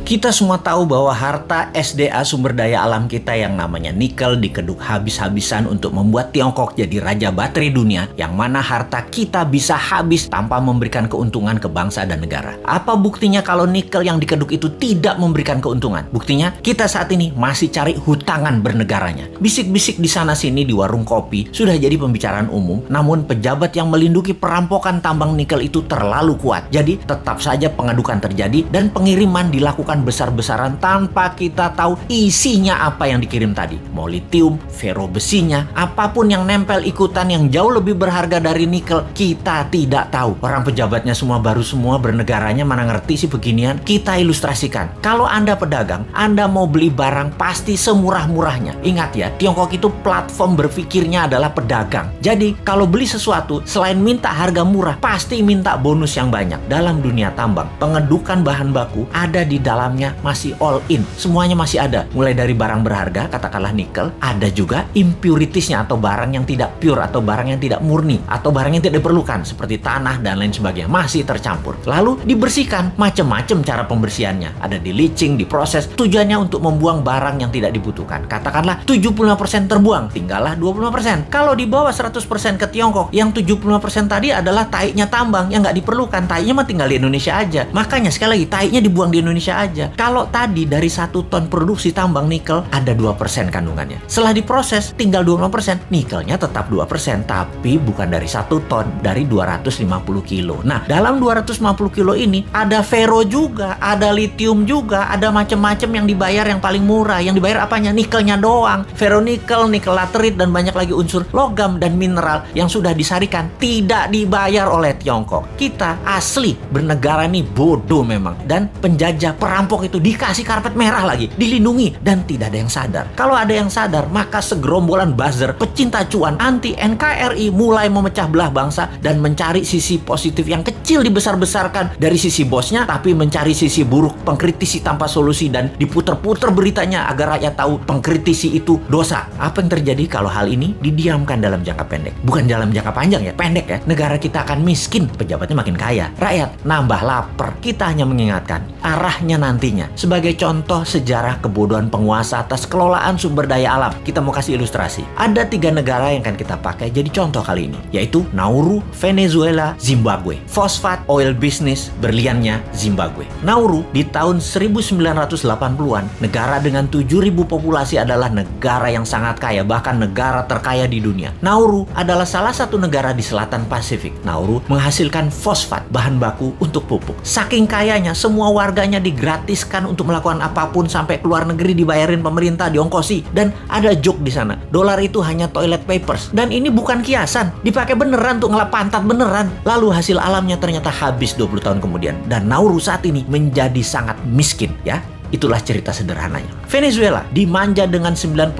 Kita semua tahu bahwa harta SDA sumber daya alam kita yang namanya nikel dikeduk habis-habisan untuk membuat Tiongkok jadi raja baterai dunia, yang mana harta kita bisa habis tanpa memberikan keuntungan ke bangsa dan negara. Apa buktinya kalau nikel yang dikeduk itu tidak memberikan keuntungan? Buktinya kita saat ini masih cari hutangan bernegaranya. Bisik-bisik di sana-sini di warung kopi sudah jadi pembicaraan umum, namun pejabat yang melindungi perampokan tambang nikel itu terlalu kuat. Jadi tetap saja pengadukan terjadi dan pengiriman dilakukan besar-besaran tanpa kita tahu isinya apa yang dikirim tadi. Mau litium, fero besinya, apapun yang nempel ikutan yang jauh lebih berharga dari nikel, kita tidak tahu. Orang pejabatnya semua baru semua, bernegaranya mana ngerti sih beginian. Kita ilustrasikan. Kalau Anda pedagang, Anda mau beli barang pasti semurah-murahnya. Ingat ya, Tiongkok itu platform berpikirnya adalah pedagang. Jadi kalau beli sesuatu, selain minta harga murah, pasti minta bonus yang banyak. Dalam dunia tambang, pengedukan bahan baku ada di dalamnya masih all in. Semuanya masih ada. Mulai dari barang berharga, katakanlah nikel, ada juga impuritiesnya atau barang yang tidak pure atau barang yang tidak murni atau barang yang tidak diperlukan seperti tanah dan lain sebagainya masih tercampur. Lalu dibersihkan, macam-macam cara pembersihannya. Ada di leaching, diproses, tujuannya untuk membuang barang yang tidak dibutuhkan. Katakanlah 75% terbuang, tinggallah 25%. Kalau di bawah 100% ke Tiongkok, yang 75% tadi adalah taiknya tambang yang nggak diperlukan. Taiknya mah tinggal di Indonesia aja. Makanya sekali lagi, taiknya dibuang di Indonesia aja. Kalau tadi dari 1 ton produksi tambang nikel ada 2% kandungannya. Setelah diproses tinggal 25%, nikelnya tetap 2%, tapi bukan dari 1 ton, dari 250 kilo. Nah, dalam 250 kilo ini ada fero juga, ada litium juga, ada macam-macam yang dibayar yang paling murah. Yang dibayar apanya? Nikelnya doang. Feronikel, nikel laterit, dan banyak lagi unsur logam dan mineral yang sudah disarikan tidak dibayar oleh Tiongkok. Kita asli bernegara nih bodoh memang. Dan penjajah perampok itu dikasih karpet merah lagi, dilindungi, dan tidak ada yang sadar. Kalau ada yang sadar, maka segerombolan buzzer pecinta cuan anti NKRI mulai memecah belah bangsa dan mencari sisi positif yang kecil dibesar-besarkan dari sisi bosnya, tapi mencari sisi buruk, pengkritisi tanpa solusi, dan diputer-puter beritanya agar rakyat tahu pengkritisi itu dosa. Apa yang terjadi kalau hal ini didiamkan dalam jangka pendek? Bukan dalam jangka panjang ya, pendek ya. Negara kita akan miskin, pejabatnya makin kaya, rakyat nambah lapar. Kita hanya mengingatkan arahnya nantinya. Sebagai contoh sejarah kebodohan penguasa atas kelolaan sumber daya alam, kita mau kasih ilustrasi. Ada 3 negara yang akan kita pakai jadi contoh kali ini, yaitu Nauru, Venezuela, Zimbabwe. Fosfat, oil business, berliannya Zimbabwe. Nauru di tahun 1980-an, negara dengan 7.000 populasi adalah negara yang sangat kaya, bahkan negara terkaya di dunia. Nauru adalah salah satu negara di selatan Pasifik. Nauru menghasilkan fosfat, bahan baku untuk pupuk. Saking kayanya, semua warganya digratiskan untuk melakukan apapun, sampai keluar negeri dibayarin pemerintah, diongkosi. Dan ada joke di sana, dolar itu hanya toilet papers. Dan ini bukan kiasan, dipakai beneran untuk ngelap pantat beneran. Lalu hasil alamnya ternyata habis 20 tahun kemudian. Dan Nauru saat ini menjadi sangat miskin ya. Itulah cerita sederhananya. Venezuela dimanja dengan 95%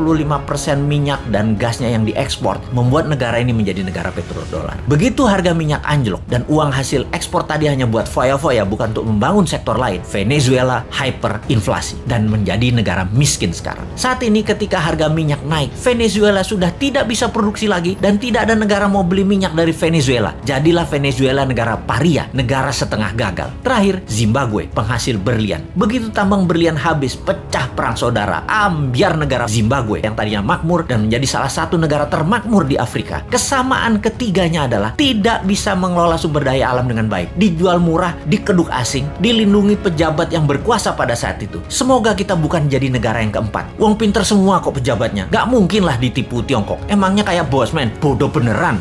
minyak dan gasnya yang diekspor, membuat negara ini menjadi negara petrodolar. Begitu harga minyak anjlok dan uang hasil ekspor tadi hanya buat foya-foya, bukan untuk membangun sektor lain, Venezuela hyperinflasi dan menjadi negara miskin sekarang. Saat ini ketika harga minyak naik, Venezuela sudah tidak bisa produksi lagi dan tidak ada negara mau beli minyak dari Venezuela. Jadilah Venezuela negara paria, negara setengah gagal. Terakhir, Zimbabwe, penghasil berlian. Begitu tambang berlian habis, pecah perang saudara, ambyar negara Zimbabwe yang tadinya makmur dan menjadi salah satu negara termakmur di Afrika. Kesamaan ketiganya adalah tidak bisa mengelola sumber daya alam dengan baik, dijual murah, dikeduk asing, dilindungi pejabat yang berkuasa pada saat itu. Semoga kita bukan jadi negara yang keempat. Uang pinter semua kok pejabatnya, gak mungkin lah ditipu Tiongkok. Emangnya kayak bos men, bodoh beneran.